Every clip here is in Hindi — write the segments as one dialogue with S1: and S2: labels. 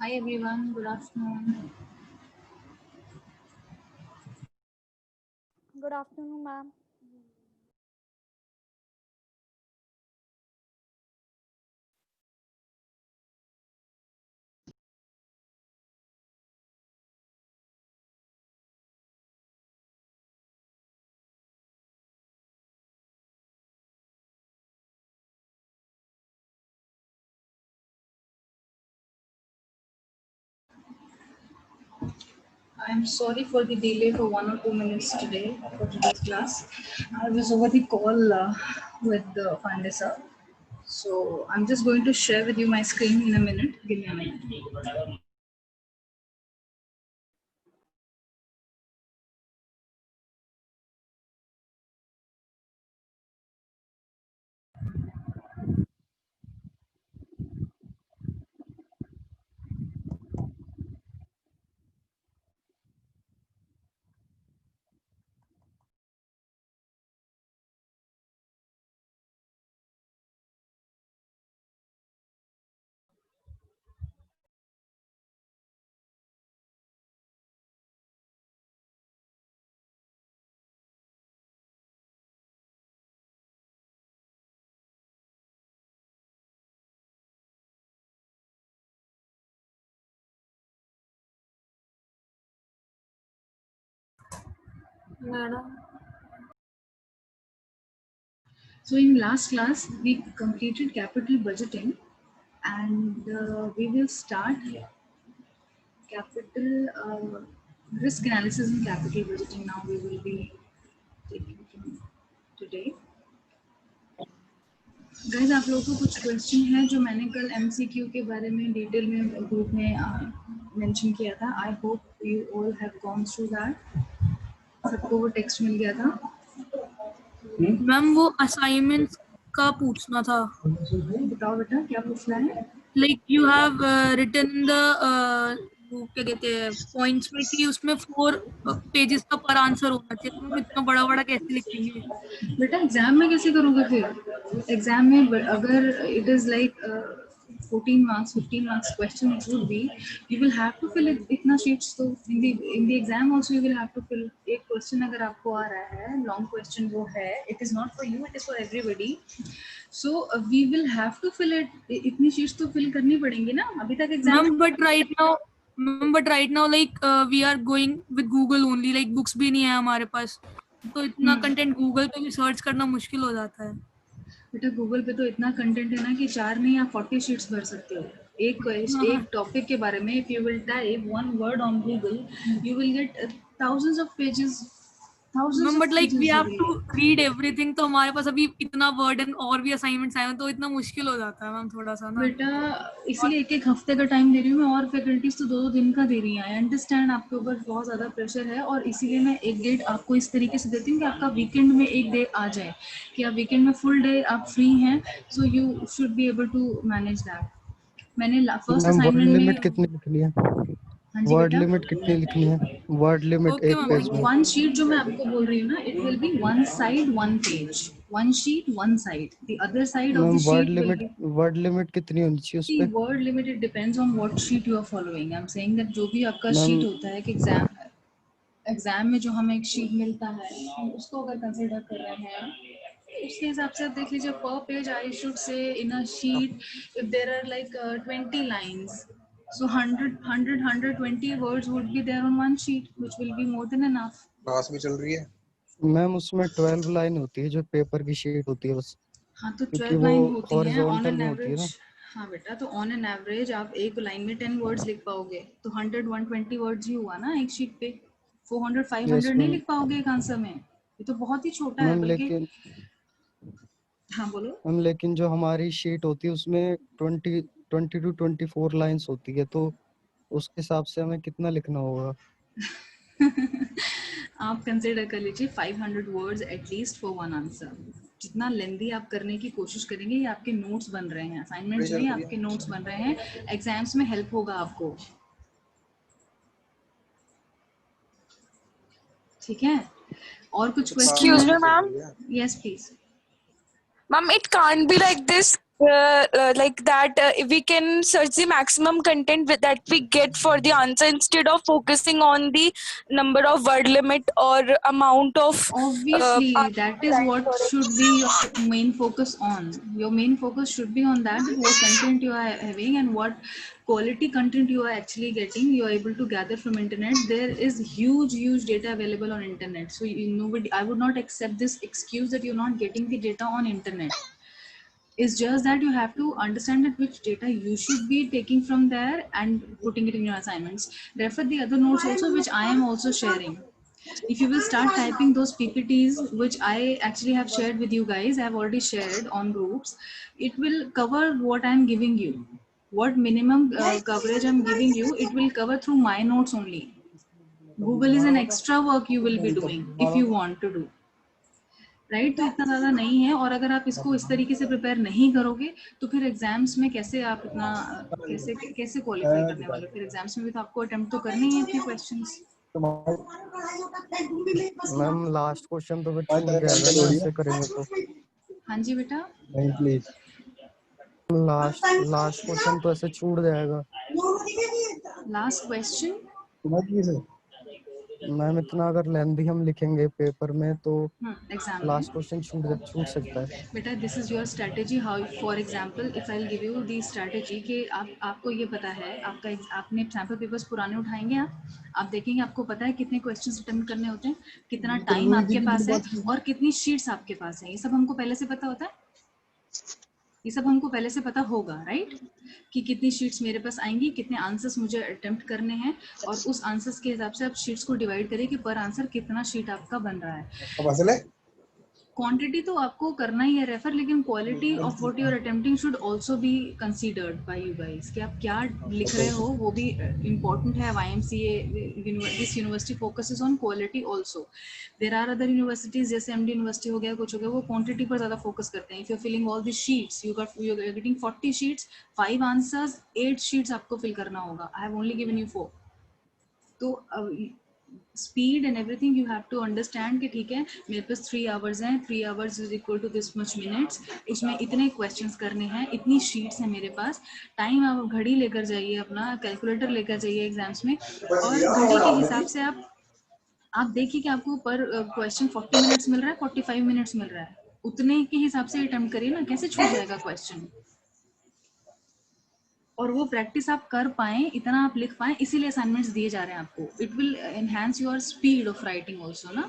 S1: Hi everyone, good afternoon.
S2: Good afternoon, ma'am.
S1: I'm sorry for the delay for 1 or 2 minutes today for today's class. I was over the call with the Fandesa. So I'm just going to share with you my screen in a minute. Give me a minute.
S2: Madam.
S1: So in last class, we completed capital budgeting and we will start capital risk analysis and capital budgeting now we will be taking from today. Guys आप लोगों को कुछ क्वेश्चन है जो मैंने कल एमसीक्यू के बारे में डिटेल में ग्रुप में मेंशन किया था. I hope you all have gone through that. सबको वो टेक्स्ट मिल गया था.
S3: मैम वो असाइनमेंट्स का पूछना था.
S1: बताओ बेटा क्या पूछना है.
S3: Like you have written the वो क्या कहते हैं पॉइंट्स में कि उसमें 4 पेजेस का पर आंसर होना चाहिए, तो हम इतना बड़ा बड़ा कैसे लिखेंगे.
S1: बेटा एग्जाम में कैसे करोगे फिर. एग्जाम में अगर it is like 14 marks 15 marks question it would be, you will have to fill it इतना sheets. तो in the exam also you will have to fill एक question अगर आपको आ रहा है long question वो है, it is not for you, it is for everybody. So we will have to fill it. इतनी sheets तो fill करनी पड़ेंगी ना अभी तक exam.
S3: Ma'am but right now like we are going with Google only, like books भी नहीं है हमारे पास, तो इतना कंटेंट गूगल पे भी सर्च करना मुश्किल हो जाता है.
S1: बेटा गूगल पे तो इतना कंटेंट है ना कि 4 नहीं आप 40 शीट्स भर सकते हो एक टॉपिक के बारे में. If you will type one word on Google you will get thousands of pages.
S3: Ma'am but like we have to read everything, तो हमारे पास अभी इतना वर्डन और भी असाइनमेंट्स आए हैं तो इतना मुश्किल हो जाता है मैम थोड़ा सा ना.
S1: बेटा इसीलिए एक हफ्ते का टाइम दे रही हूँ मैं और फैकल्टीज तो 2 दिन का दे रही हैं. आई अंडरस्टैंड आपके ऊपर बहुत ज़्यादा प्रेशर है और इसीलिए मैं एक डेट आपको इस तरीके से देती हूँ कि आपका वीकेंड में एक डे आ जाए कि आप वीकेंड में फुल डे आप फ्री हैं. So you should be able to manage that. मैंने फर्स्ट असाइनमेंट में
S4: लिमिट कितनी लिखनी है.
S1: हाँ जी
S4: वर्ड
S1: बेटा.
S4: लिमिट कितनी लिखनी है. वर्ड लिमिट
S3: Okay,
S4: एक
S3: ma'am.
S4: पेज में.
S1: वन शीट जो मैं आपको बोल रही हूँ ना it will be one side one page. One sheet one side. The other side of the
S4: ma'am
S1: sheet will be.
S4: Word limit कितनी होनी चाहिए उस
S1: See,
S4: पे.
S1: word limit it depends on what sheet you are following. I'm saying that जो भी आपका
S4: मैम
S1: sheet होता है कि एग्जाम में जो हमें एक शीट मिलता है हम उसको अगर कंसिडर कर रहे हैं उसके हिसाब से आप देख लीजिए पर page I should say in a sheet if there are like 20 lines. So 120 words would be there on one sheet, which will be more than enough.
S5: Class भी चल रही है.
S4: मैम उसमें 12 लाइन होती है जो पेपर की शीट होती है बस,
S1: हाँ तो
S4: क्योंकि
S1: 12
S4: वो
S1: लाइन होती हैं ऑन
S4: हॉरिजॉन्टल
S1: एन
S4: में होती है
S1: एवरेज.
S4: ना.
S1: हाँ बेटा तो ऑन एन एवरेज आप एक लाइन में 10 वर्ड्स लिख पाओगे तो 100-120 वर्ड्स ही हुआ ना एक शीट पे. 400-500
S4: यस
S1: नहीं
S4: मैम.
S1: लिख पाओगे एक आंसर में. ये तो बहुत ही छोटा है
S4: मैम
S1: बल्कि. हाँ बोलो.
S4: लेकिन जो हमारी शीट होती है उसमें 20 to 24 लाइंस होती है, तो उसके हिसाब से हमें कितना लिखना होगा.
S1: आप कंसिडर कर लीजिए 500 words at least for one answer. जितना लेंदी आप करने की कोशिश करेंगे ये आपके नोट्स बन रहे हैं, असाइनमेंट्स नहीं आपके नोट्स बन रहे हैं. एग्जाम्स में हेल्प होगा आपको. ठीक है. और कुछ question.
S6: Excuse me, ma'am.
S1: Yes please.
S6: Ma'am, it can't be like this.
S2: like that we can search the maximum content that we get for the answer instead of focusing on the number of word limit or amount of
S1: Obviously, that is what should be your main focus on. Your main focus should be on that, what content you are having and what quality content you are actually getting, you are able to gather from internet. There is huge data available on internet. So nobody, I would not accept this excuse that you're not getting the data on internet. It's just that you have to understand that which data you should be taking from there and putting it in your assignments. Refer the other notes also, which I am also sharing. If you will start typing those PPTs, which I actually have shared with you guys, I have already shared on groups, it will cover what I'm giving you. What minimum coverage I'm giving you, it will cover through my notes only. Google is an extra work you will be doing if you want to do. Right तो इतना ज़्यादा नहीं है और अगर आप इसको इस तरीके से प्रिपेयर नहीं करोगे तो फिर एग्जाम्स में कैसे आप इतना कैसे क्वालिफाई करने वाले हो? फिर एग्जाम्स में भी तो आपको अटेम्प्ट तो करने ही है इतने क्वेश्चंस।
S4: मैम लास्ट क्वेश्चन तो फिर छूट जाएगा ना ऐसे करेंगे तो।
S1: हाँ जी बेटा,
S4: नहीं प्लीज, लास्ट क्वेश्चन तो ऐसे छूट जाएगा।
S1: लास्ट क्वेश्चन
S4: मैम इतना अगर लेंथी हम लिखेंगे पेपर में तो
S1: एग्जाम
S4: लास्ट क्वेश्चन छूट सकता है।
S1: बेटा this is your strategy. How for example if I will give you the strategy कि आपको ये पता है, आपने सैम्पल पेपर्स पुराने उठाएंगे, आप देखेंगे, आपको पता है कितने क्वेश्चंस अटेम्प्ट करने होते हैं, कितना टाइम आपके पास है और कितनी शीट्स आपके पास है। ये सब हमको पहले से पता होता है, ये सब हमको पहले से पता होगा, राइट? कि कितनी शीट्स मेरे पास आएंगी, कितने आंसर्स मुझे अटेम्प्ट करने हैं और उस आंसर्स के हिसाब से आप शीट्स को डिवाइड करें कि पर आंसर कितना शीट आपका बन रहा है। क्वांटिटी तो आपको करना ही है रेफर, लेकिन quality of what you are attempting should also be considered by you guys कि आप क्या लिख रहे हो, वो भी इम्पोर्टेंट है। YMCA this university focuses on quality also. There are other universities जैसे MD यूनिवर्सिटी हो गया, कुछ हो गया, वो क्वांटिटी पर ज्यादा फोकस करते हैं। If you are filling all the sheets, you are getting 40 sheets, 5 answers, 8 sheets आपको फिल करना होगा। I have only given you 4। तो speed and everything you have to understand कि ठीक है मेरे पास 3 आवर्स हैं, 3 hours is equal to this much minutes, उसमें इतने क्वेश्चंस करने हैं, इतनी शीट्स हैं मेरे पास। टाइम आप घड़ी लेकर जाइए, अपना कैलकुलेटर लेकर जाइए एग्जाम्स में और घड़ी के हिसाब से आप देखिए कि आपको पर क्वेश्चन 40 मिनट्स मिल रहा है, 45 मिनट्स मिल रहा है, उतने के हिसाब से अटेम्प्ट करिए ना, कैसे छूट जाएगा क्वेश्चन। और वो प्रैक्टिस आप कर पाएं, इतना आप लिख पाएं, इसीलिए असाइनमेंट्स दिए जा रहे हैं आपको। It will enhance your speed of writing also ना।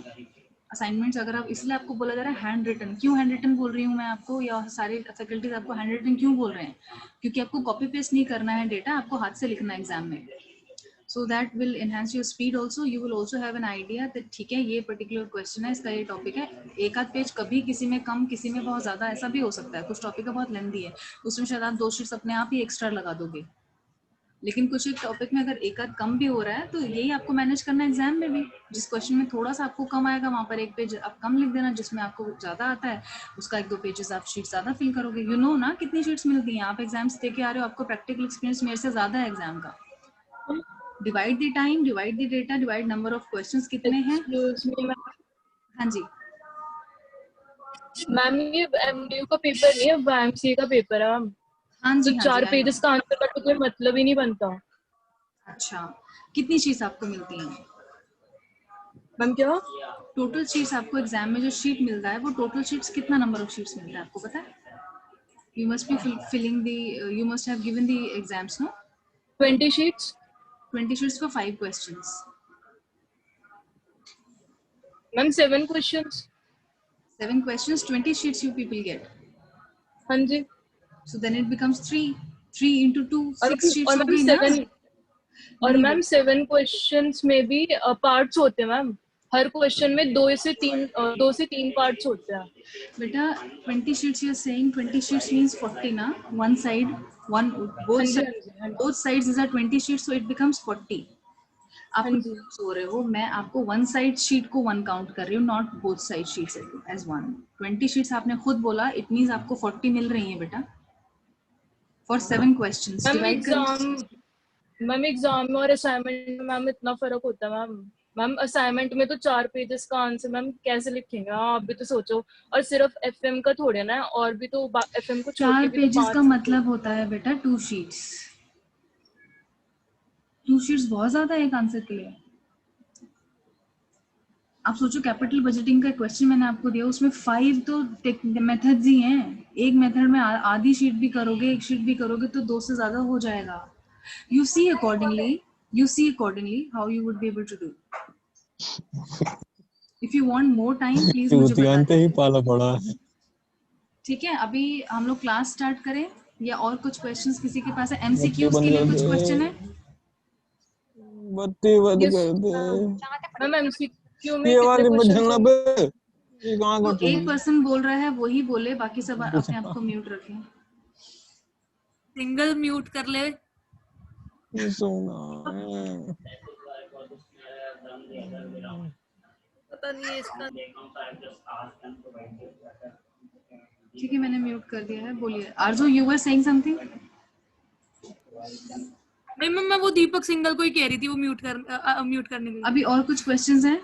S1: असाइनमेंट्स अगर आप, इसलिए आपको बोला जा रहा है हैंड रिटन। क्यों हैंड रिटन बोल रही हूँ मैं आपको, या सारे फैकल्टीज आपको हैंड रिटन क्यों बोल रहे हैं? क्योंकि आपको कॉपी पेस्ट नहीं करना है डेटा, आपको हाथ से लिखना है एग्जाम में। So that will enhance your speed also. You will also have an idea that ठीक है ये पर्टिकुलर क्वेश्चन है, इसका ये टॉपिक है। एक आध पेज कभी किसी में कम, किसी में बहुत ज्यादा, ऐसा भी हो सकता है। कुछ टॉपिक का बहुत लेंथी है, उसमें शायद आप 2 शीट्स अपने आप ही एक्स्ट्रा लगा दोगे, लेकिन कुछ एक टॉपिक में अगर एक आध कम भी हो रहा है तो यही आपको मैनेज करना है एग्जाम में भी। जिस क्वेश्चन में थोड़ा सा आपको कम आएगा वहां पर 1 पेज आप कम लिख देना, जिसमें आपको ज्यादा आता है उसका 1-2 पेजेस आप शीट ज्यादा फिल करोगे। यू नो ना कितनी शीट्स मिलती हैं, आप एग्जाम्स दे के आ रहे हो, आपको प्रैक्टिकल एक्सपीरियंस मेरे से ज्यादा है एग्जाम का। Divide the time, divide the data, divide number of questions कितने हैं। हाँ जी
S5: मैम, ये MDU का पेपर नहीं है, YMCA का पेपर है मैम।
S1: हाँ जी,
S5: तो 4 पेजेस का आंसर का तो कोई मतलब ही नहीं बनता।
S1: अच्छा, कितनी शीट्स आपको मिलती हैं
S5: मैम? क्या
S1: टोटल शीट्स आपको एग्जाम में जो शीट मिलता है, वो टोटल शीट्स कितना नंबर ऑफ शीट्स मिलता है आपको पता है? You must be filling the, you must have given the exams, no?
S5: 20 sheets?
S1: 20 sheets for 5 questions.
S5: Ma'am, 7 questions.
S1: 7 questions, 20 sheets you people get.
S5: हाँ जी।
S1: So then it becomes 3 into 2, 6 sheets
S5: और
S1: हो गई ना?
S5: और मैम 7 questions में भी parts होते हैं मैम। हर क्वेश्चन में 2 से 3 पार्ट्स होते हैं।
S1: बेटा 20 sheets you are saying, 20 sheets means 40 ना? One side, both sides is a 20 sheets, so it becomes 40. आप सो रहे हो, मैं आपको वन साइड शीट को 1 काउंट कर रही हूँ, not both side sheets as 1। 20 sheets आपने खुद बोला, इट मींस आपको 40 मिल रही हैं बेटा फॉर 7 क्वेश्चंस। डिवाइड कर
S5: मैम एग्जाम और असाइनमेंट में मैम इतना फर्क होता है मैम। मैम असाइनमेंट में तो 4 पेजेस का आंसर मैम कैसे लिखेंगे? आप भी तो सोचो, और सिर्फ एफएम का थोड़े ना है, और भी तो एफएम को छोड़
S1: 4
S5: के भी तो
S1: पेजेस
S5: 5
S1: का मतलब होता है बेटा 2 शीट्स। 2 शीट्स बहुत ज्यादा है एक आंसर के लिए। आप सोचो कैपिटल बजटिंग का क्वेश्चन मैंने आपको दिया, उसमें 5 तो मेथड्स ही हैं। एक मेथड में आधी शीट भी करोगे, एक शीट भी करोगे तो 2 से ज्यादा हो जाएगा। You see accordingly how you would be able to do. If you want more time, please मुझे बता
S6: युवतियांते ही
S1: दीजिए।
S6: पाला पड़ा है।
S1: ठीक है, अभी हम लोग क्लास स्टार्ट करें या और कुछ क्वेश्चंस किसी के पास है?
S6: बत्ती
S1: MCQs
S6: बंद
S1: के लिए
S6: कर
S1: कुछ
S6: दे,
S1: क्वेश्चन है?
S6: बत्ती बंद
S5: यस
S6: कर दे।
S5: मैम, एमसीक्यू में
S6: ये
S5: कितने
S6: वाली मत
S5: क्वेश्चंस
S6: झगड़ा
S5: होंगे?
S6: बे, ये कहाँ
S1: तो
S6: का
S1: एक पर्सन बोल रहा है वही बोले, बाकी सब अपने आप को म्यूट रखें।
S3: सिंगल म्यूट कर ले।
S6: ये सोना
S3: पता नहीं है इसका।
S1: ठीक है, मैंने म्यूट कर दिया है। बोलिए आरजू, यू वर सेइंग समथिंग।
S3: नहीं मैम, मैं वो दीपक सिंगल को ही कह रही थी, वो म्यूट करने के लिए।
S1: अभी और कुछ क्वेश्चंस हैं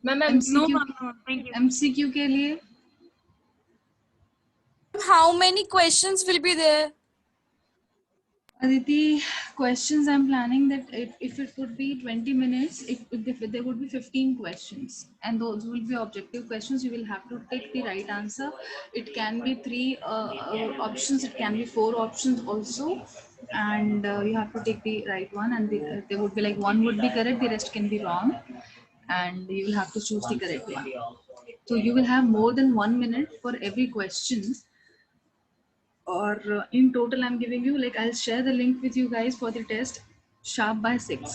S5: ma'am
S3: no
S1: MCQ
S3: ma'am, thank you.
S1: MCQ के लिए?
S2: How many questions will be there?
S1: Aditi, questions I'm planning that if it would be 20 minutes, if there would be 15 questions, and those will be objective questions. You will have to take the right answer. It can be 3 options, it can be 4 options also, and you have to take the right one, and there would be like one would be correct, the rest can be wrong, and you will have to choose the correct one. So you will have more than 1 minute for every question. Or in total I'm giving you, like I'll share the link with you guys for the test sharp by 6.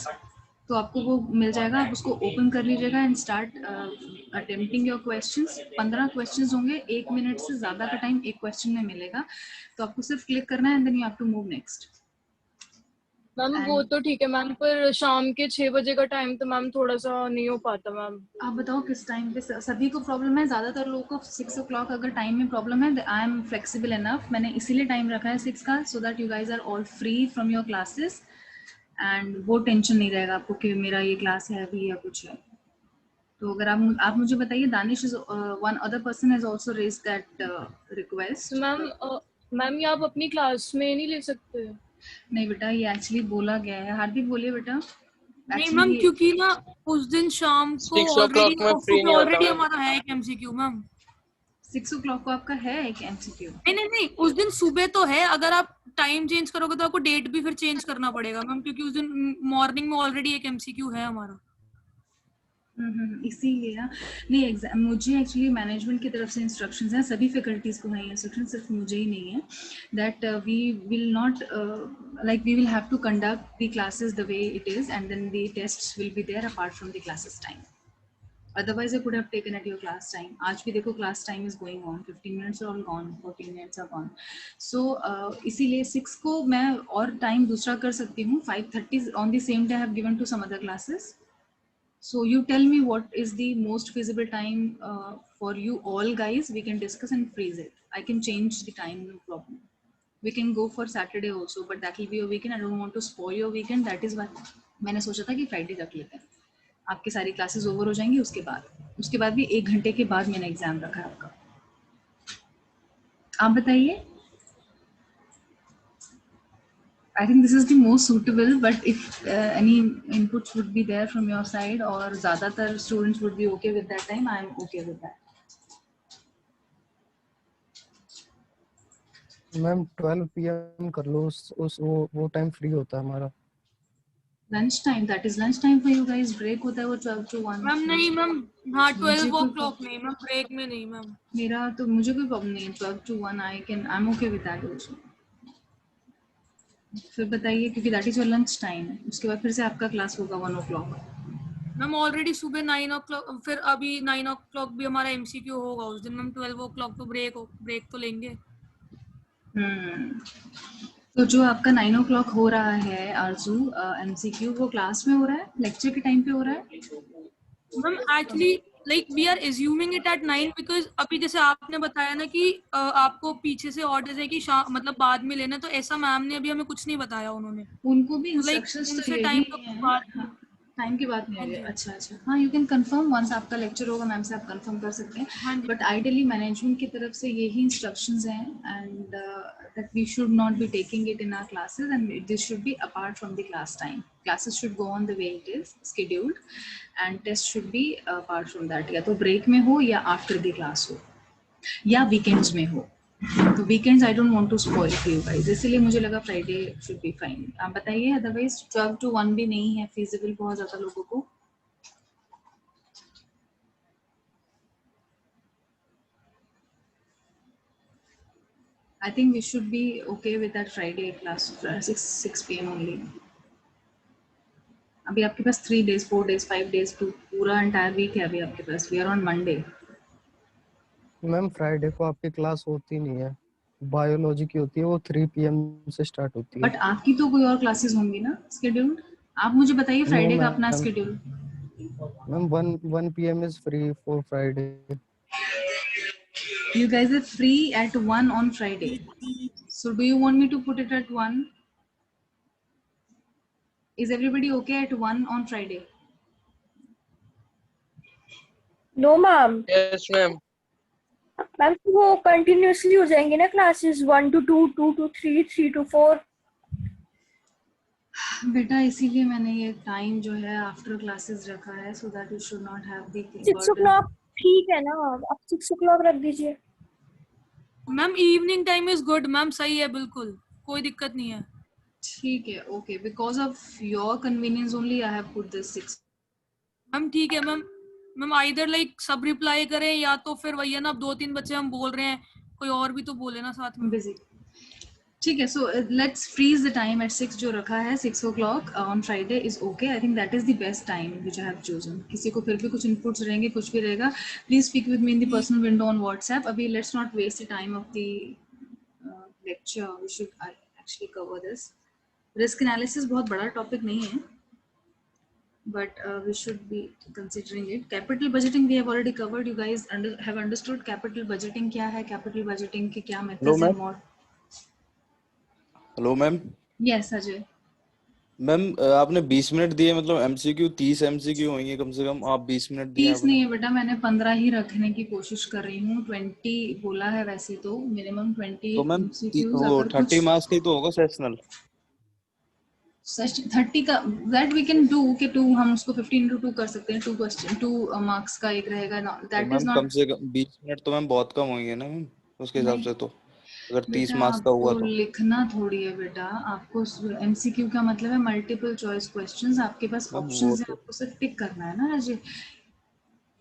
S1: तो आपको वो मिल जाएगा, आप उसको ओपन कर लीजिएगा and start attempting your questions. 15 questions होंगे, 1 मिनट से ज्यादा का टाइम एक क्वेश्चन में मिलेगा, तो आपको सिर्फ क्लिक करना है and then you have to move next.
S5: Ma'am वो तो ठीक है मैम, पर शाम के 6 बजे का टाइम तो मैम थोड़ा सा नहीं हो पाता मैम।
S1: आप बताओ किस टाइम पे सभी को प्रॉब्लम है? ज्यादातर लोगों को 6 o'clock अगर टाइम में प्रॉब्लम है, आई एम फ्लेक्सिबल इनफ। मैंने इसीलिए टाइम रखा है 6 का, so that you guys are all free from your classes and वो टेंशन नहीं रहेगा आपको कि मेरा ये क्लास है अभी या कुछ है। तो अगर आप मुझे बताइए, Danish is one other person has also raised that request.
S5: Ma'am ये आप अपनी क्लास में नहीं ले सकते?
S1: नहीं बेटा, ये एक्चुअली बोला गया है। हार्दिक बोलिए बेटा।
S3: नहीं मैम, क्योंकि ना उस दिन शाम को
S7: 6 o'clock में free नहीं होता
S3: ऑलरेडी
S7: मैम।
S3: हमारा है एक एमसीक्यू मैम।
S1: 6 o'clock को आपका है एक MCQ?
S3: नहीं, उस दिन सुबह तो है। अगर आप टाइम चेंज करोगे तो आपको डेट भी फिर चेंज करना पड़ेगा मैम, क्योंकि उस दिन मॉर्निंग में ऑलरेडी एक एमसीक्यू है हमारा।
S1: इसीलिए ना। नहीं, एग्जाम मुझे एक्चुअली मैनेजमेंट की तरफ से इंस्ट्रक्शंस हैं, सभी फैकल्टीज को हैं इंस्ट्रक्शन, सिर्फ मुझे ही नहीं है, that we will not like we will have to conduct the classes the way it is, and then the tests will be there apart from the classes time. Otherwise I could have taken at your class time. आज भी देखो class time is going on, 15 minutes are all gone, 14 minutes are gone. So इसीलिए 6 को मैं और टाइम दूसरा कर सकती हूँ। 5:30 on the same day I have given to some other classes. So you tell me what is the most feasible time for you all guys. We can discuss and freeze it. I can change the time, no problem. We can go for Saturday also, but that will be your weekend. I don't want to spoil your weekend. That is why मैंने सोचा था कि Friday रख लेते हैं। आपकी सारी क्लासेस ओवर हो जाएंगी, उसके बाद भी 1 घंटे के बाद मैंने एग्जाम रखा है आपका। आप बताइए। I think this is the most suitable, but if any inputs would be there from your side, or ज़्यादातर students would be okay with that time, I am okay with that.
S4: Ma'am 12 PM कर लो, वो टाइम फ्री होता है हमारा।
S1: Lunch time, that is lunch time for you guys. Break होता है वो 12 to 1.
S3: मैम नहीं मैम, हाँ 12
S1: मुझे
S3: o'clock नहीं मैम, ब्रेक में नहीं मैम।
S1: मेरा तो मुझे कोई प्रॉब्लम नहीं है। 12 to 1 I'm okay with that also. फिर बताइए, क्योंकि that is your lunch time. उसके बाद फिर से आपका क्लास होगा 1 o'clock।
S3: मैम ऑलरेडी सुबह 9 o'clock, फिर अभी 9 o'clock भी हमारा एमसीक्यू होगा उस दिन मैम। 12 o'clock तो ब्रेक तो लेंगे।
S1: तो जो आपका 9 o'clock हो रहा है आरजू MCQ, वो क्लास में हो रहा है, लेक्चर के टाइम पे हो रहा है?
S3: Ma'am actually like we are assuming it at 9, because अभी जैसे आपने बताया ना कि आपको पीछे से ऑर्डर्स है कि मतलब बाद में लेना, तो ऐसा मैम ने अभी हमें कुछ नहीं बताया उन्होंने।
S1: उनको भी
S3: लाइक
S1: इंस्ट्रक्शंस तो
S3: उनसे
S1: यही
S3: टाइम तो
S1: है।
S3: बात।
S1: टाइम की बात नहीं
S3: हाँ
S1: हो रही
S3: जी
S1: है। अच्छा, हाँ, यू कैन कंफर्म वंस आपका लेक्चर होगा, मैम से आप कंफर्म कर सकते हैं।
S3: हाँ जी
S1: बट आइडियली मैनेजमेंट की तरफ से यही इंस्ट्रक्शंस हैं, and that we should not be taking it in our classes, and this should be apart from the class time. Classes should go on the way it is scheduled, and test should be apart from that. या तो ब्रेक में हो या आफ्टर द क्लास हो या वीकेंड्स में हो. तो weekends I don't want to spoil for you guys, इसीलिए मुझे लगा फ्राइडे शुड बी फाइन. आप बताइए, अदरवाइज 12 to 1 भी नहीं है फीजिबल बहुत ज़्यादा लोगों को. I think we should be okay with that Friday class, 6 p.m. only. अभी आपके पास 3 days, 4 days, 5 days, पूरा entire week है अभी आपके पास. We are on Monday.
S4: Ma'am Friday को आपकी क्लास होती नहीं है, बायोलॉजी की होती है, वो 3 PM से स्टार्ट होती है.
S1: बट आपकी तो कोई और क्लासेस होंगी ना scheduled? आप मुझे बताइए
S4: नो
S1: फ्राइडे का अपना
S4: ma'am,
S1: schedule.
S4: Ma'am 1 PM is free for Friday.
S1: You guys are free at 1 on Friday. So do you want me to put it at 1? Is everybody okay at 1 on Friday?
S7: No ma'am.
S8: Yes ma'am.
S7: Ma'am वो कंटिन्यूअसली हो जाएंगे ना क्लासेस 1 to 2, 2 to 3, 3 to 4.
S1: बेटा इसीलिए मैंने ये टाइम जो है आफ्टर क्लासेस रखा है, सो that you should not have the
S7: 6 o'clock ठीक है ना, आप 6 o'clock रख दीजिए.
S3: Ma'am evening time is good ma'am, सही है बिल्कुल, कोई दिक्कत नहीं है.
S1: ठीक है, okay, because of your convenience only I have put this 6.
S3: Ma'am ठीक है मैम. मैम आइदर लाइक सब रिप्लाई करें या तो फिर वही है ना, अब 2-3 बच्चे हम बोल रहे हैं, कोई और भी तो बोले ना साथ में.
S1: बिजी. ठीक है, so let's freeze the time at 6 जो रखा है. 6 o'clock on Friday is okay. I think that is the best time which I have chosen. किसी को फिर भी कुछ इनपुट्स रहेंगे, कुछ भी रहेगा, please speak with me in the personal window on WhatsApp. अभी let's not waste the time of the lecture. We should actually cover this. Risk analysis बहुत बड़ा टॉपिक नहीं है, but we should be considering it. Capital budgeting we have already covered. You guys have understood capital budgeting क्या है, capital budgeting के क्या methods हैं more.
S9: Hello ma'am.
S1: Yes, Ajay.
S9: Ma'am आपने 20 मिनट दिए, मतलब एमसीक्यू 30 एमसीक्यू होंगे कम से कम, आप 20 मिनट दिए.
S1: 30 नहीं है बेटा, मैंने 15 ही रखने की कोशिश कर रही हूँ. 20 बोला है वैसे तो, मिनिमम 20
S9: तो मैम
S1: MCQs.
S9: वो
S1: अगर
S9: 30
S1: कुछ
S9: मार्क्स का ही तो होगा सेशनल.
S1: 30 का that we can do कि 2 हम उसको 15 into 2 कर सकते हैं. 2 question 2 marks का एक रहेगा. That
S9: तो
S1: is
S9: मैम
S1: not.
S9: कम से कम 20 मिनट तो मैम बहुत कम होंगे ना मैम उसके हिसाब
S1: नहीं
S9: से. तो अगर 30
S1: बेटा,
S9: मार्क्स का हुआ
S1: आपको
S9: तो
S1: लिखना थोड़ी है बेटा. आपको एमसीक्यू का मतलब है मल्टीपल चॉइस क्वेश्चंस. आपके पास
S9: मैम वो
S1: ऑप्शंस है,
S9: तो
S1: आपको सिर्फ टिक करना है ना राजे.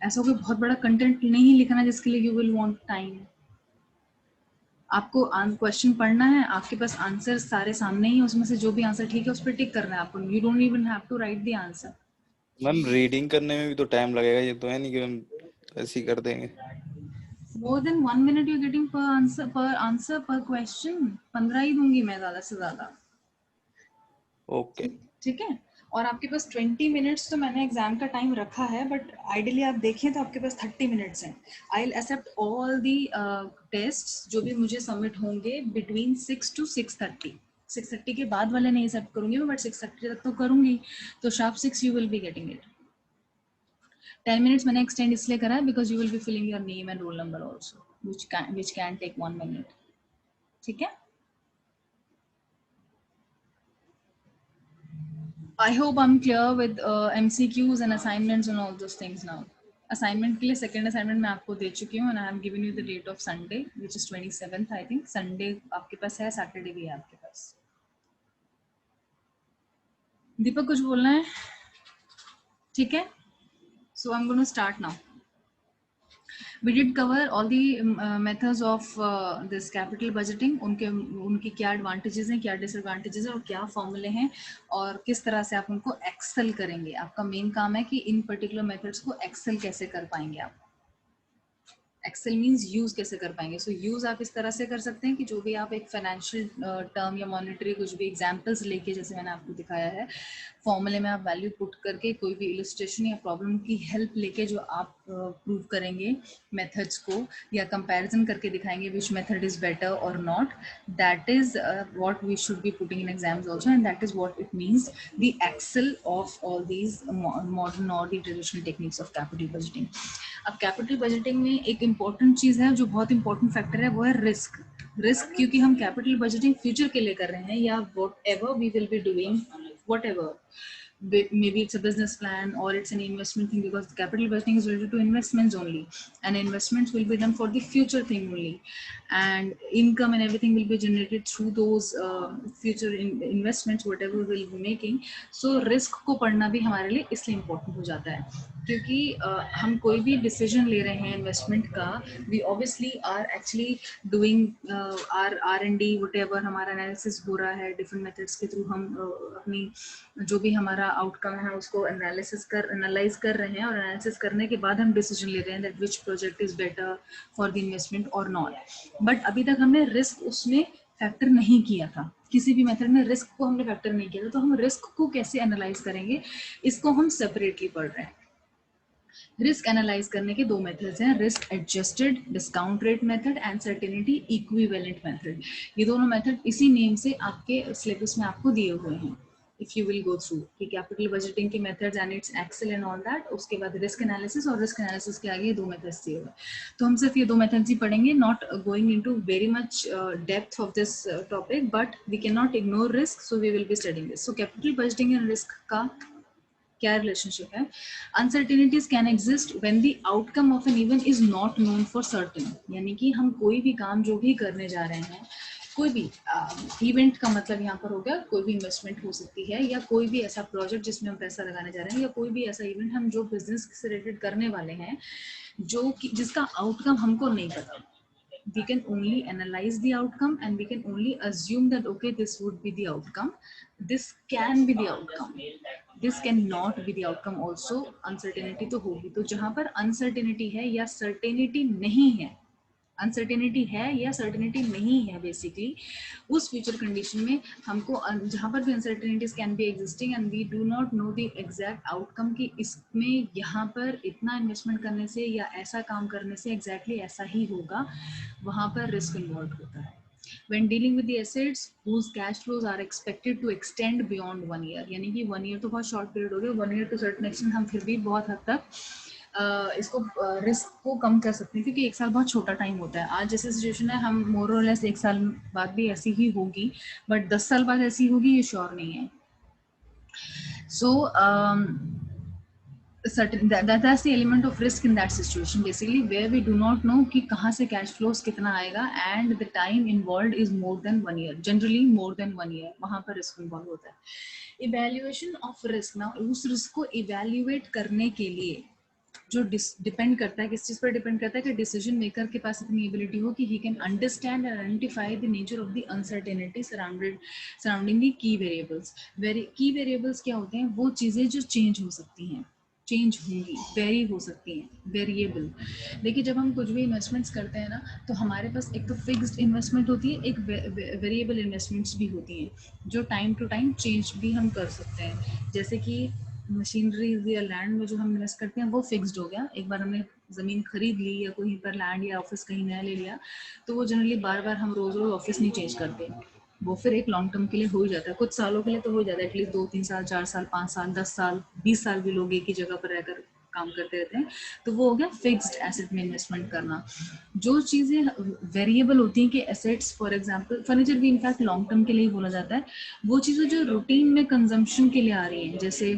S1: ऐसा कोई बहुत बड़ा कंटेंट नहीं लिखना जिसके लिए यू विल वांट टाइम. आपको क्वेश्चन पढ़ना है, आपके पास आंसर सारे सामने ही है, उसमें से जो भी आंसर ठीक है उस पर टिक करना है आपको. You don't even have to write the answer.
S9: Ma'am reading करने में भी तो टाइम लगेगा, ये तो है नहीं कि मैम ऐसे ही कर देंगे.
S1: More than 1 minute you getting पर आंसर पर क्वेश्चन. 15 ही दूंगी मैं ज्यादा से ज्यादा.
S9: ओके.
S1: ठीक है. और आपके पास 20 मिनट्स तो मैंने एग्जाम का टाइम रखा है, बट आइडियली आप देखें तो आपके पास 30 मिनट्स हैं. I will accept all the tests जो भी मुझे सबमिट होंगे बिटवीन 6 to 6:30. 6:30 के बाद वाले नहीं एक्सेप्ट करूंगी मैं, बट 6:30 तक तो करूंगी. तो sharp 6 you will be getting it. 10 minutes मैंने एक्सटेंड इसलिए करा है because you will be filling your name and roll number also, which can take 1 minute. ठीक है. I hope I'm clear with MCQs and assignments and all those things now. Assignment के लिए second assignment मैं आपको दे चुकी हूँ, and I have given you the date of Sunday, which is 27th I think. Sunday आपके पास है, Saturday भी है आपके पास. दीपक कुछ बोलना है? ठीक है. So I'm going to start now. We did cover all the methods of this capital budgeting. उनकी क्या advantages हैं, क्या disadvantages हैं, और क्या फॉर्मूले हैं, और किस तरह से आप उनको एक्सेल करेंगे. आपका मेन काम है कि इन पर्टिकुलर मेथड्स को एक्सेल कैसे कर पाएंगे आप. एक्सेल मीन्स यूज कैसे कर पाएंगे. सो यूज आप इस तरह से कर सकते हैं कि जो भी आप एक फाइनेंशियल टर्म या मॉनेटरी कुछ भी एग्जांपल्स लेके, जैसे मैंने आपको दिखाया है, फॉर्मूले में आप वैल्यू पुट करके कोई भी इलस्ट्रेशन या प्रॉब्लम की हेल्प लेके जो आप प्रूव करेंगे मेथड्स को या कंपैरिजन करके दिखाएंगे विच मेथड इज बेटर और नॉट, that is what we should be putting in exams also, and that is what it means the excel of all these modern और the traditional techniques of capital budgeting. अब कैपिटल बजटिंग में एक इम्पॉर्टेंट चीज़ है जो बहुत इंपॉर्टेंट फैक्टर है, वो है रिस्क। क्योंकि हम कैपिटल बजटिंग फ्यूचर के लिए कर रहे हैं या whatever we will be doing, whatever, maybe it's a business plan or it's an investment thing, because the capital budgeting is related to investments only, and investments will be done for the future thing only, and income and everything will be generated through those future investments whatever we'll be making. So risk को पढ़ना भी हमारे लिए इसलिए important हो जाता है क्योंकि हम कोई भी डिसीजन ले रहे हैं इन्वेस्टमेंट का, we obviously are actually doing R&D whatever, हमारा एनालिसिस हो रहा है डिफरेंट मेथड्स के थ्रू, हम अपनी जो भी हमारा आउटकम है उसको एनालाइज कर रहे हैं, और एनालिसिस करने के बाद हम डिसीजन ले रहे हैं that which project is better for the investment और नॉट। बट अभी तक हमने रिस्क उसमें फैक्टर नहीं किया था, किसी भी मेथड में रिस्क को हमने फैक्टर नहीं किया था, तो हम रिस्क को कैसे एनालाइज करेंगे, इसको हम सेपरेटली पढ़ रहे हैं। रिस्क एनालाइज करने के दो मेथड्स हैं, risk adjusted discount rate method and certainty equivalent method. ये दोनों मेथड इसी नेम से आपके सिलेबस में आपको दिए हुए हैं। If you will go through कि कैपिटल बजटिंग के methods and it's Excel and all that, उसके बाद रिस्क एनालिसिस, और रिस्क एनालिसिस के आगे ये दो मेथड्स दिए हुए हैं। तो हम सिर्फ ये दो मेथड्स ही पढ़ेंगे, not going into very much depth of this topic, but we can not ignore risk, so we will be studying this. So capital budgeting and risk का क्या रिलेशनशिप है? Uncertainties can exist when the outcome of an event is not known for certain, यानी कि हम कोई भी काम जो भी करने जा रहे हैं, कोई भी इवेंट का मतलब यहाँ पर हो गया कोई भी इन्वेस्टमेंट हो सकती है, या कोई भी ऐसा प्रोजेक्ट जिसमें हम पैसा लगाने जा रहे हैं, या कोई भी ऐसा इवेंट हम जो बिजनेस से रिलेटेड करने वाले हैं जो जिसका आउटकम हमको नहीं पता। We can only analyze the outcome and we can only assume that okay, this would be the outcome, this can be the outcome, this cannot be the outcome also, uncertainty तो होगी। तो जहाँ पर uncertainty है या certainty नहीं है, अनसर्टेनिटी है या सर्टेनिटी नहीं है, बेसिकली उस फ्यूचर कंडीशन में हमको जहाँ पर भी uncertainties can be existing and we do not know the exact outcome कि इसमें यहाँ पर इतना इन्वेस्टमेंट करने से या ऐसा काम करने से एग्जैक्टली ऐसा ही होगा, वहाँ पर रिस्क इन्वॉल्व होता है। When dealing with the assets whose cash flows are expected to extend beyond 1 year, यानी कि 1 year तो बहुत शॉर्ट पीरियड हो गया, 1 year to certain extent हम फिर भी बहुत हद तक इसको रिस्क को कम कर सकते हैं, क्योंकि 1 साल बहुत छोटा टाइम होता है। आज जैसे सिचुएशन है, हम मोर और लेस 1 साल बाद भी ऐसी ही होगी, बट 10 साल बाद ऐसी होगी ये श्योर नहीं है। सो certain that's the element of risk in that situation, basically where we do not know कि कहाँ से cash flows कितना आएगा, and the time involved is more than 1 year, generally more than 1 year, वहाँ पर risk involved होता है। Evaluation of risk, now उस risk को evaluate करने के लिए जो डिपेंड करता है, किस चीज पर डिपेंड करता है कि डिसीजन मेकर के पास इतनी एबिलिटी हो कि he can understand and identify the nature of the uncertainty surrounding the key variables. की वेरिएबल्स क्या होते हैं? वो चीजें जो चेंज हो सकती हैं, चेंज होंगी, वेरी हो सकती हैं, वेरिएबल। देखिए जब हम कुछ भी इन्वेस्टमेंट्स करते हैं ना, तो हमारे पास एक तो फिक्स्ड इन्वेस्टमेंट होती है, एक वेरिएबल इन्वेस्टमेंट्स भी होती हैं जो टाइम टू टाइम चेंज भी हम कर सकते हैं। जैसे कि मशीनरी या लैंड में जो हम इन्वेस्ट करते हैं वो फिक्स्ड हो गया, एक बार हमने ज़मीन खरीद ली या कहीं पर लैंड या ऑफिस कहीं नया ले लिया, तो वो जनरली बार बार हम रोज़ रोज़ ऑफिस नहीं चेंज करते, वो फिर एक लॉन्ग टर्म के लिए हो ही जाता है, कुछ सालों के लिए तो हो जाता है, एटलीस्ट 2-3 साल, 4 साल, 5 साल, 10 साल, 20 साल भी लोग एक ही जगह पर रहकर काम करते रहते हैं। तो वो हो गया फिक्स्ड एसेट में इन्वेस्टमेंट करना। जो चीज़ें वेरिएबल होती हैं कि एसेट्स, फॉर एग्जांपल फर्नीचर भी इनफैक्ट लॉन्ग टर्म के लिए बोला जाता है, वो चीज़ें जो रूटीन में कंजम्पशन के लिए आ रही हैं, जैसे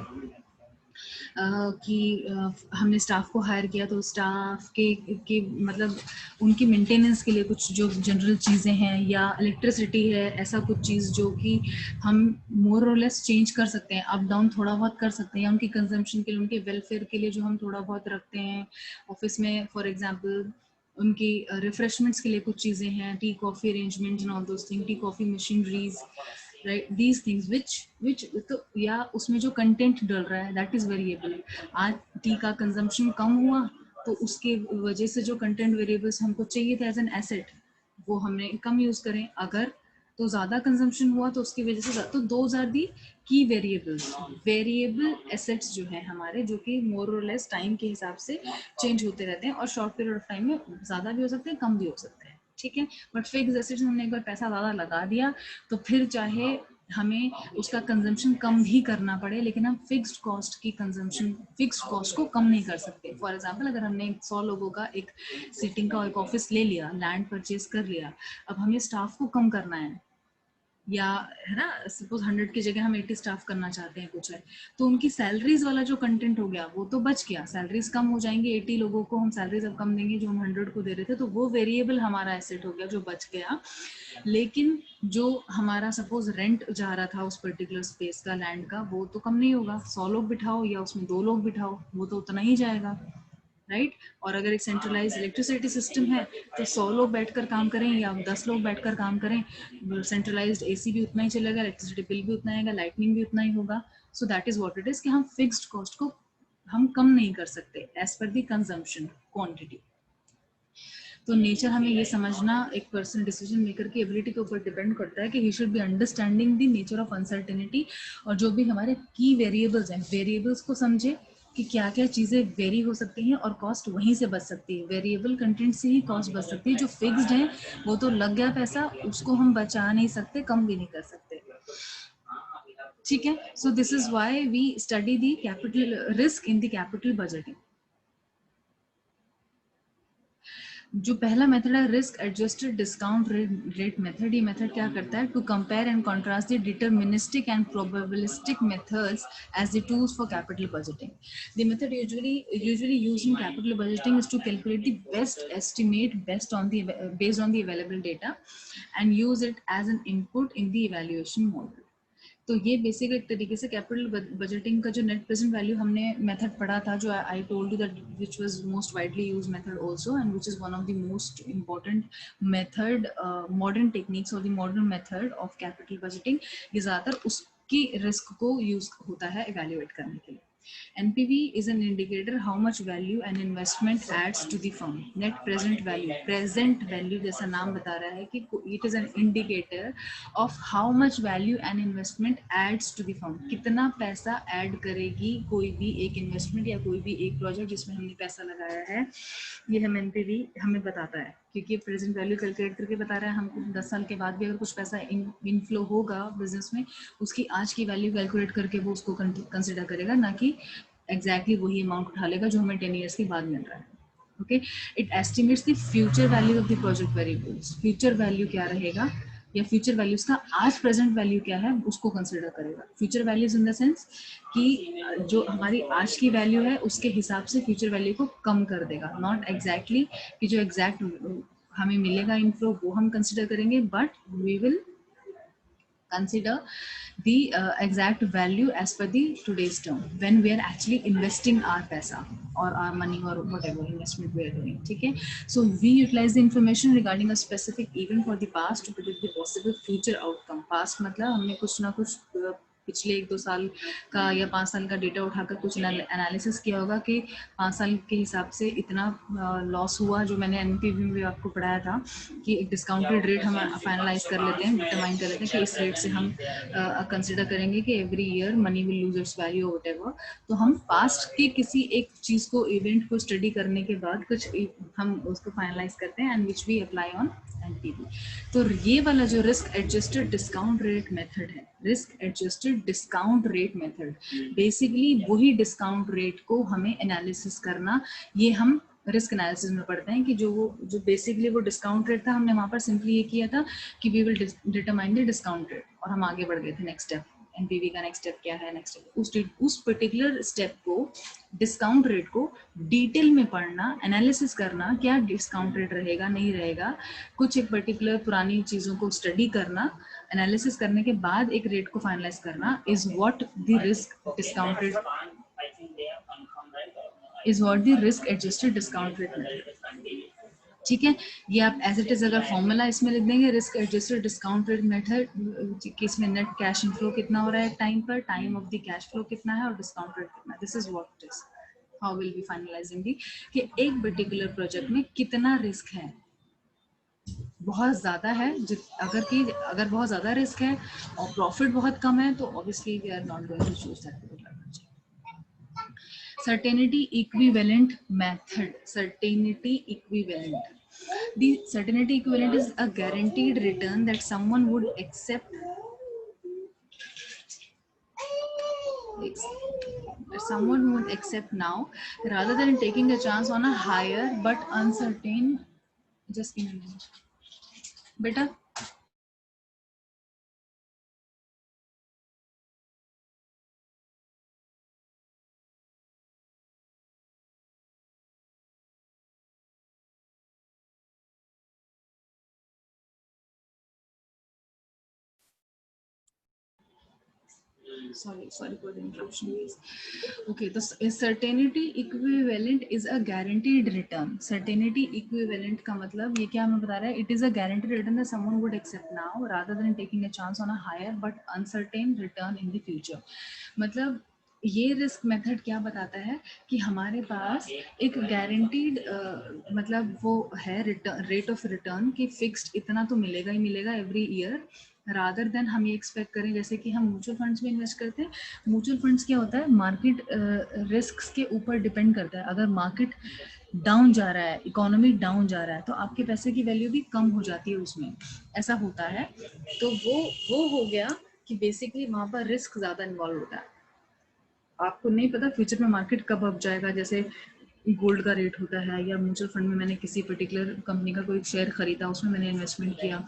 S1: कि हमने स्टाफ को हायर किया तो स्टाफ के मतलब उनकी मेंटेनेंस के लिए कुछ जो जनरल चीज़ें हैं, या इलेक्ट्रिसिटी है, ऐसा कुछ चीज़ जो कि हम मोर और लेस चेंज कर सकते हैं, अप डाउन थोड़ा बहुत कर सकते हैं, उनकी कंजम्पशन के लिए, उनके वेलफेयर के लिए जो हम थोड़ा बहुत रखते हैं ऑफिस में, फॉर एग्जाम्पल उनकी रिफ्रेशमेंट्स के लिए कुछ चीज़ें हैं, tea coffee arrangement and all those thing, tea coffee machineries, right, these things which तो या उसमें जो कंटेंट डल रहा है दैट इज वेरिएबल। आज टी का कंजम्पशन कम हुआ तो उसके वजह से जो कंटेंट वेरिएबल्स हमको चाहिए थे एज एन एसेट वो हमने कम यूज करें, अगर तो ज़्यादा कंजम्पशन हुआ तो उसकी वजह से, तो दोज आर दी की वेरिएबल एसेट्स जो है हमारे, जो कि मोर और लेस टाइम के हिसाब से चेंज होते रहते हैं और शॉर्ट पीरियड ऑफ टाइम में ज़्यादा भी हो सकते हैं, कम भी हो सकते हैं, ठीक है। बट फिक्स एसेट्स में हमने एक बार पैसा ज़्यादा लगा दिया तो फिर चाहे हमें उसका कंजम्पशन कम भी करना पड़े, लेकिन हम फिक्स्ड कॉस्ट को कम नहीं कर सकते। फॉर एग्जांपल, अगर हमने 100 लोगों का एक सीटिंग का एक ऑफिस ले लिया, लैंड परचेज कर लिया, अब हमें स्टाफ को कम करना है, या है ना, सपोज 100 की जगह हम 80 स्टाफ करना चाहते हैं कुछ है, तो उनकी सैलरीज वाला जो कंटेंट हो गया वो तो बच गया, सैलरीज कम हो जाएंगी, 80 लोगों को हम सैलरीज अब कम देंगे जो हम 100 को दे रहे थे, तो वो वेरिएबल हमारा एसेट हो गया जो बच गया। लेकिन जो हमारा सपोज रेंट जा रहा था उस पर्टिकुलर स्पेस का, लैंड का, वो तो कम नहीं होगा, 100 लोग बिठाओ या उसमें 2 लोग बिठाओ, वो तो उतना ही जाएगा, राइट। और अगर एक सेंट्रलाइज इलेक्ट्रिसिटी सिस्टम है तो 100 लोग बैठकर काम करें या 10 लोग बैठकर काम करें, सेंट्रलाइज्ड एसी भी उतना ही चलेगा, इलेक्ट्रिसिटी बिल भी उतना आएगा, लाइटनिंग भी उतना ही होगा। So that is what it is कि हम फिक्स्ड कॉस्ट को हम कम नहीं कर सकते एज पर दी कंजम्पशन क्वांटिटी। तो नेचर हमें ये समझना एक पर्सन डिसीजन मेकर की एबिलिटी के ऊपर डिपेंड करता है कि he should be understanding the nature of uncertainty, और जो भी हमारे की वेरिएबल्स हैं, वेरिएबल्स को समझे कि क्या क्या चीज़ें वेरी हो सकती हैं और कॉस्ट वहीं से बच सकती है, वेरिएबल कंटेंट से ही कॉस्ट बच सकती है। जो फिक्स्ड है वो तो लग गया पैसा, उसको हम बचा नहीं सकते, कम भी नहीं कर सकते, ठीक है। So this is why we study the capital risk in the capital budgeting. जो पहला मेथड है risk adjusted discount rate method, ये मेथड क्या करता है, to compare and contrast the deterministic and probabilistic methods as the tools for capital budgeting. The method usually used in capital budgeting is to calculate the best estimate based on the available data and use it as an input in the evaluation model। तो ये बेसिक एक तरीके से कैपिटल बजटिंग का जो नेट प्रेजेंट वैल्यू हमने मेथड पढ़ा था, जो I told you that which was most widely used method also and which is one of the most important method, modern techniques और the modern method of capital budgeting, ये ज़्यादातर उसकी रिस्क को यूज होता है इवेल्युएट करने के लिए। NPV is an indicator how much value an investment adds to the firm. Net present value जैसा नाम बता रहा है कि it is an indicator of how much value an investment adds to the firm. कितना पैसा ऐड करेगी कोई भी एक इन्वेस्टमेंट या कोई भी एक प्रोजेक्ट जिसमें हमने पैसा लगाया है, ये हम NPV हमें बताता है, क्योंकि प्रेजेंट वैल्यू कैलकुलेट करके बता रहा है हमको 10 साल के बाद भी अगर कुछ पैसा इनफ्लो होगा बिजनेस में, उसकी आज की वैल्यू कैलकुलेट करके वो उसको कंसिडर करेगा, ना कि एग्जैक्टली वही अमाउंट उठा लेगा जो हमें 10 ईयर्स के बाद मिल रहा है। Okay, it estimates the future value of the project variables. Future value क्या रहेगा या फ्यूचर वैल्यूज का आज प्रेजेंट वैल्यू क्या है उसको कंसिडर करेगा। Future values in the sense कि जो हमारी आज की वैल्यू है उसके हिसाब से फ्यूचर वैल्यू को कम कर देगा, नॉट एग्जैक्टली कि जो एग्जैक्ट हमें मिलेगा इनफ्लो वो हम कंसिडर करेंगे, but we will consider the exact value as per the today's term when we are actually investing our paisa or our money or whatever investment we are doing, ठीक है। So we utilize the information regarding a specific event for the past to predict the possible future outcome। past मतलब हमने कुछ ना कुछ पिछले 1-2 साल का या 5 साल का डेटा उठाकर कुछ एनालिसिस किया होगा कि 5 साल के हिसाब से इतना लॉस हुआ, जो मैंने NPV में भी आपको पढ़ाया था कि एक डिस्काउंटेड रेट हम फाइनलाइज कर लेते हैं, डिटरमाइन कर लेते हैं कि इस रेट से हम कंसिडर करेंगे कि every year money will lose its value और व्हाटएवर। तो हम पास्ट की किसी एक चीज़ को, इवेंट को स्टडी करने के बाद कुछ हम उसको फाइनलाइज करते हैं and which we apply on NPV। तो ये वाला जो risk adjusted discount rate method है, risk adjusted discount rate method, basically वही डिस्काउंट रेट को हमें एनालिसिस करना, ये हम रिस्क एनालिसिस में पढ़ते हैं कि जो बेसिकली वो डिस्काउंट रेट था, हमने वहां पर सिंपली ये किया था कि we will determine the discount rate और हम आगे बढ़ गए थे नेक्स्ट स्टेप। NPV का नेक्स्ट स्टेप क्या है, नेक्स्ट स्टेप उस पर्टिकुलर स्टेप को, डिस्काउंट रेट को डिटेल में पढ़ना, एनालिसिस करना, क्या डिस्काउंट रेट रहेगा नहीं रहेगा, कुछ एक पर्टिकुलर पुरानी चीज़ों को स्टडी करना, एनालिसिस करने के बाद एक रेट को फाइनलाइज करना, is what the risk discount rate is what the risk adjusted discount rate method, ठीक है। ये आप एज इट इज अगर फॉर्मूला इसमें लिख देंगे, risk adjusted discount rate method कि इसमें नेट कैश इनफ्लो कितना हो रहा है टाइम पर, time of the cash flow कितना है और डिस्काउंट रेट कितना है, this is what it is. How will be finalizing the कि एक पर्टिकुलर प्रोजेक्ट में कितना रिस्क है, बहुत ज़्यादा है, अगर बहुत ज़्यादा रिस्क है और प्रॉफिट बहुत कम है तो obviously we are not going to choose that particular project. Certainty equivalent method. Certainty equivalent. The certainty equivalent is a guaranteed return that someone would accept. That someone would accept now, rather than taking a chance on a higher but uncertain. Just give me a minute. Beta. Sorry for the interruption, guys. Okay, so certainty equivalent is a guaranteed return. Certainty equivalent का मतलब ये क्या हमें बता रहा है? It is a guaranteed return that someone would accept now, rather than taking a chance on a higher but uncertain return in the future. मतलब ये रिस्क मेथड क्या बताता है कि हमारे पास एक गारंटीड मतलब वो है रेट ऑफ रिटर्न की फिक्स्ड इतना तो मिलेगा ही मिलेगा एवरी ईयर, रादर देन हम ये एक्सपेक्ट करें जैसे कि हम म्यूचुअल फंड्स में इन्वेस्ट करते हैं. म्यूचुअल फंड्स क्या होता है, मार्केट रिस्क्स के ऊपर डिपेंड करता है. अगर मार्केट डाउन जा रहा है, इकोनॉमी डाउन जा रहा है, तो आपके पैसे की वैल्यू भी कम हो जाती है उसमें, ऐसा होता है. तो वो हो गया कि बेसिकली वहाँ पर रिस्क ज़्यादा इन्वॉल्व होता है. आपको नहीं पता फ्यूचर में मार्केट कब अप जाएगा, जैसे गोल्ड का रेट होता है, या म्यूचुअल फंड में मैंने किसी पर्टिकुलर कंपनी का कोई शेयर खरीदा, उसमें मैंने इन्वेस्टमेंट किया,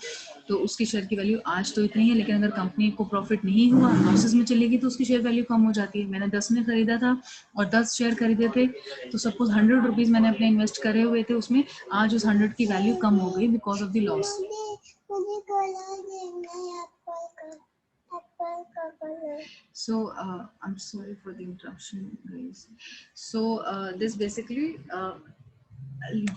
S1: तो उसकी शेयर की वैल्यू आज तो इतनी है, लेकिन अगर कंपनी को प्रॉफिट नहीं हुआ, लॉसेस में चलेगी, तो उसकी शेयर वैल्यू कम हो जाती है. मैंने 10 में खरीदा था और 10 शेयर खरीदे थे, तो सपोज 100 रुपीज़ मैंने अपने इन्वेस्ट करे हुए थे उसमें, आज उस 100 की वैल्यू कम हो गई because of the loss. So I'm sorry for the interruption, guys. So this basically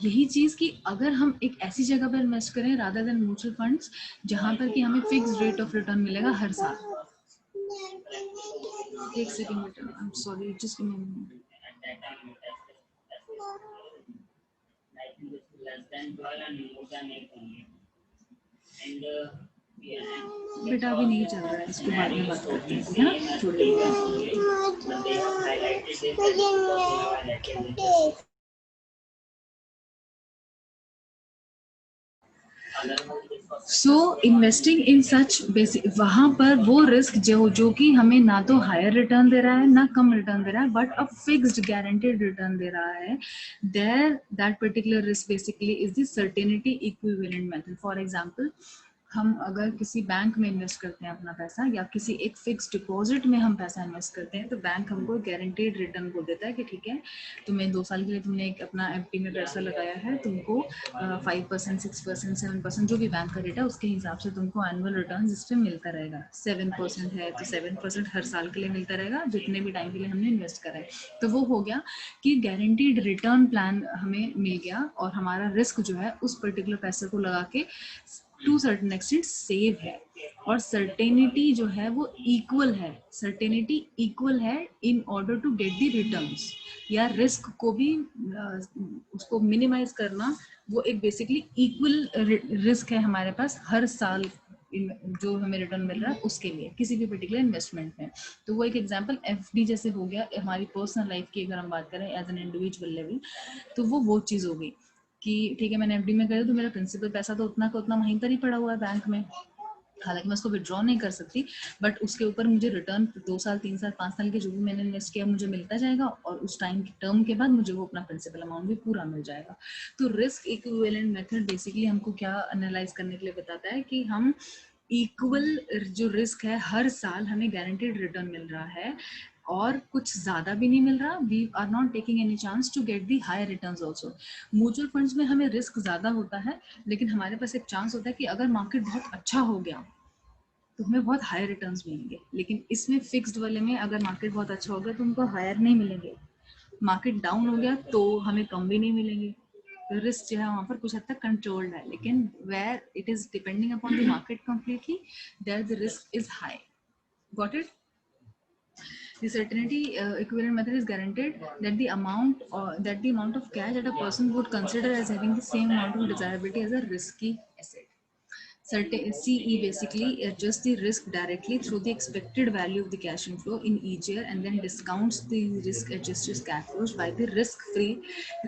S1: यही चीज कि अगर हम एक ऐसी जगह पर इन्वेस्ट करें रादर देन म्यूचुअल फंड्स जहां पर कि हमें फिक्स रेट ऑफ रिटर्न मिलेगा हर साल. एक सेकंड बेटा, I am sorry, just give me a minute. बेटा अभी नहीं चल रहा है, इसके बाद में बात करते हैं, है ना, थोड़ी देर. सो इन्वेस्टिंग इन सच बेसिक, वहां पर वो रिस्क जो कि हमें ना तो हायर रिटर्न दे रहा है ना कम रिटर्न दे रहा है, but a fixed guaranteed return दे रहा है, there that particular risk basically is the certainty equivalent method. For example, हम अगर किसी बैंक में इन्वेस्ट करते हैं अपना पैसा, या किसी एक फिक्स डिपॉजिट में हम पैसा इन्वेस्ट करते हैं, तो बैंक हमको गारंटीड रिटर्न बोल देता है कि ठीक है, तुम्हें 2 साल के लिए तुमने एक अपना एफडी में पैसा लगाया है, तुमको 5%, 6%, 7% जो भी बैंक का रेट है उसके हिसाब से तुमको एनुअल रिटर्न इस पे मिलता रहेगा. 7% है तो 7% हर साल के लिए मिलता रहेगा, जितने भी टाइम के लिए हमने इन्वेस्ट करा है. तो वो हो गया कि गारंटीड रिटर्न प्लान हमें मिल गया, और हमारा रिस्क जो है उस पर्टिकुलर पैसे को लगा के टू सर्टेन एक्सटेंट सेव है. और सर्टेनिटी जो है वो इक्वल है, सर्टेनिटी इक्वल है in order to get the returns, या रिस्क को भी उसको मिनिमाइज करना, वो एक बेसिकली इक्वल रिस्क है हमारे पास हर साल जो हमें रिटर्न मिल रहा है उसके लिए किसी भी पर्टिकुलर इन्वेस्टमेंट में. तो वो एक एग्जांपल एफडी जैसे हो गया. हमारी पर्सनल लाइफ की अगर हम बात करें एज एन इंडिविजुअल लेवल, तो वो चीज़ हो गई कि ठीक है, मैंने एफडी में करा तो मेरा प्रिंसिपल पैसा तो उतना का उतना वहीं पर ही पड़ा हुआ है बैंक में, हालांकि मैं उसको विड्रॉ नहीं कर सकती, बट उसके ऊपर मुझे रिटर्न 2 साल 3 साल 5 साल के जो भी मैंने इन्वेस्ट किया मुझे मिलता जाएगा, और उस टाइम की टर्म के बाद मुझे वो अपना प्रिंसिपल अमाउंट भी पूरा मिल जाएगा. तो रिस्क इक्विवेलेंट मेथड बेसिकली हमको क्या एनालाइज करने के लिए बताता है कि हम इक्वल जो रिस्क है हर साल हमें गारंटीड रिटर्न मिल रहा है, और कुछ ज्यादा भी नहीं मिल रहा. We are not taking any chance to get the higher returns also. Mutual funds में हमें रिस्क ज्यादा होता है, लेकिन हमारे पास एक चांस होता है कि अगर मार्केट बहुत अच्छा हो गया तो हमें बहुत हायर रिटर्न्स मिलेंगे. लेकिन इसमें फिक्स्ड वाले में अगर मार्केट बहुत अच्छा हो गया तो हमको हायर नहीं मिलेंगे, मार्केट डाउन हो गया तो हमें कम भी नहीं मिलेंगे. रिस्क जो है वहाँ पर कुछ हद तक कंट्रोल्ड है, लेकिन where it is depending upon the market completely, there the risk is high. Got it? The certainty equivalent method is guaranteed that the amount of cash that a person would consider as having the same amount of desirability as a risky asset. certain CE basically adjusts the risk directly through the expected value of the cash inflow in each year and then discounts the risk adjusted cash flows by the risk free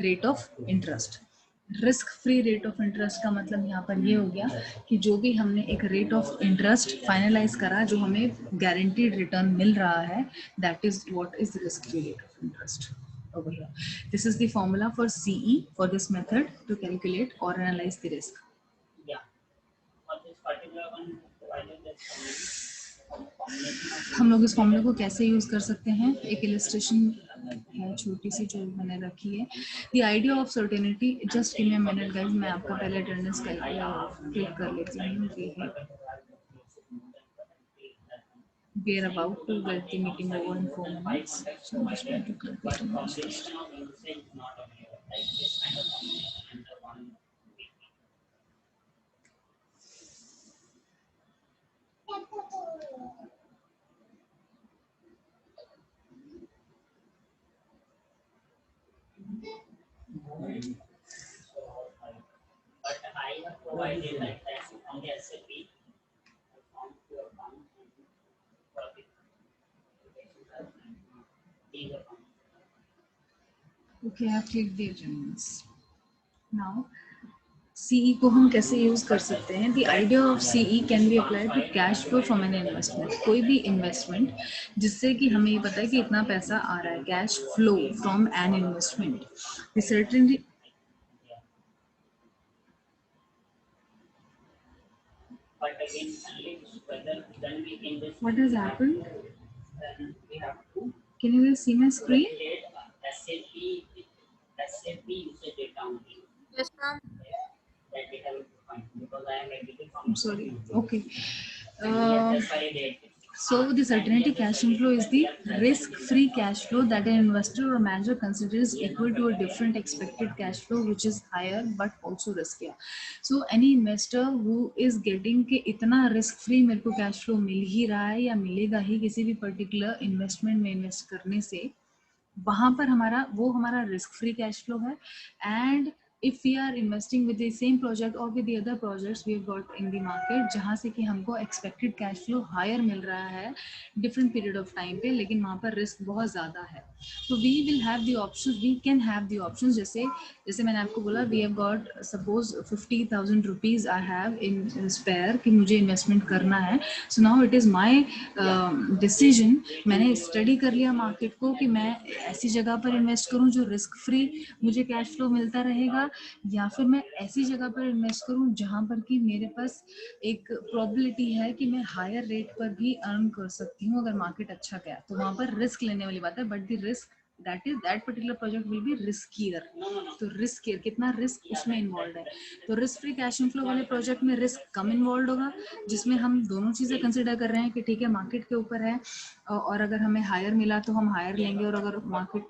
S1: rate of interest. Risk free rate of interest का मतलब यहाँ पर ये हो गया कि जो भी हमने एक रेट ऑफ इंटरेस्ट फाइनलाइज करा जो हमें गारंटीड रिटर्न मिल रहा है, that is what is risk free rate of interest over here. This is the formula for CE for this method to calculate or analyze the risk. हम लोग इस फॉर्मूला को कैसे यूज कर सकते हैं, एक इलस्ट्रेशन है छोटी सी जो मैंने रखी है. The idea of certainty, just give me a minute guys, मैं आपका पहले अटेंडेंस क्लिक कर लेती हूँ. ये है, we are about to get the meeting over in 4 minutes, so I'm just going to click the attendance first. Okay, I have clicked the attendance. Now, CE को हम कैसे यूज कर सकते हैं? The idea of CE can be applied to cash flow from an investment. कोई भी इन्वेस्टमेंट जिससे कि हमें ये पता है कि इतना पैसा आ रहा है, cash flow from an investment. The certainty. What has happened? Can you guys see my screen?
S3: Yes, ma'am.
S1: I'm sorry. Okay. So the certainty cash inflow is the risk-free cash flow that an investor or manager considers equal to a different expected cash flow, which is higher but also riskier. So any investor who is getting कि इतना risk-free मेरे को cash flow मिल ही रहा है या मिलेगा ही किसी भी particular investment में invest करने से, वहां पर हमारा risk-free cash flow है. And if we are investing with the same project or with the other projects we have got in the market जहाँ से कि हमको expected cash flow higher मिल रहा है different period of time पे, लेकिन वहाँ पर risk बहुत ज़्यादा है, तो we will have the options, we can have the options. जैसे मैंने आपको बोला, we have got suppose 50,000 rupees I have in spare कि मुझे investment करना है. So now it is my decision. मैंने study कर लिया market को कि मैं ऐसी जगह पर invest करूँ जो risk free मुझे cash flow मिलता रहेगा, या फिर मैं ऐसी जगह पर इन्वेस्ट करूं जहां पर कि मेरे पास एक प्रोबेबिलिटी है कि मैं हायर रेट पर भी अर्न कर सकती हूं अगर मार्केट अच्छा गया, तो वहां पर रिस्क लेने वाली बात है. But the risk that particular project will be riskier. तो रिस्कियर, कितना रिस्क उसमें इन्वॉल्व है. तो रिस्क फ्री कैश इनफ्लो वाले प्रोजेक्ट में रिस्क कम इन्वॉल्व होगा, जिसमें हम दोनों चीजें कंसिडर कर रहे हैं कि ठीक है मार्केट के ऊपर है और अगर हमें हायर मिला तो हम हायर लेंगे, और अगर मार्केट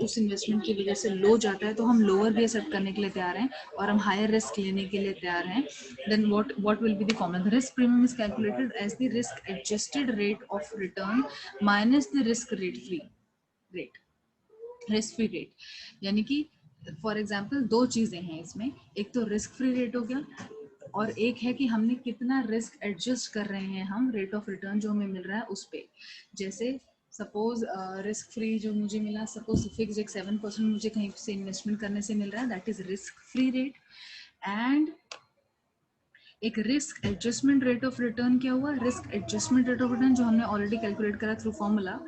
S1: उस इन्वेस्टमेंट की वजह से लो जाता है तो हम लोअर भी एक्सेप्ट करने के लिए तैयार हैं और हम हायर रिस्क लेने के लिए तैयार हैं. Then what will be the formula? The risk premium is calculated as the risk adjusted rate of return minus the risk risk free rate. यानी कि फॉर एग्जांपल दो चीजें हैं इसमें, एक तो रिस्क फ्री रेट हो गया और एक है कि हमने कितना रिस्क एडजस्ट कर रहे हैं हम रेट ऑफ रिटर्न जो हमें मिल रहा है उस पे. जैसे सपोज रिस्क फ्री जो मुझे मिला, सपोज फिक्स एक 7% मुझे कहीं से इन्वेस्टमेंट करने से मिल रहा है, that is risk free rate. And एक risk adjustment rate of return क्या हुआ? Risk adjustment rate of return जो हमने ऑलरेडी कैलकुलेट करा थ्रू फॉर्मूला,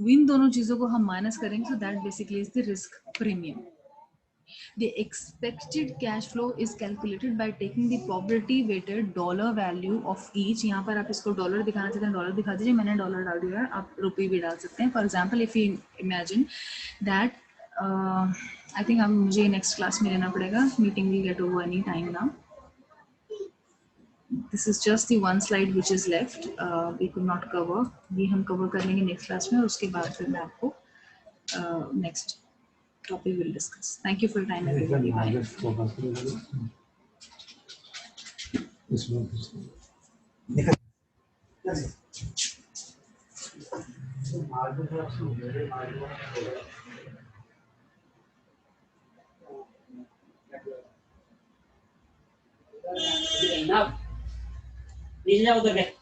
S1: इन दोनों चीजों को हम माइनस करेंगे, so that basically is the risk premium. The expected cash flow is calculated by taking the probability weighted dollar value of each. यहाँ पर आप इसको डॉलर दिखाना चाहते हैं डॉलर दिखा दीजिए, मैंने डॉलर डाल दिया है, आप रुपये भी डाल सकते हैं. For example if you imagine that I think अब मुझे नेक्स्ट क्लास में लेना पड़ेगा, meeting will get over any time now. This is just the one slide which is left. We could not cover. ये हम cover कर लेंगे next class में, और उसके बाद फिर मैं आपको next topic will discuss. Thank you for your time, everybody. Bye.
S8: Enough नीचे जाओ उधर के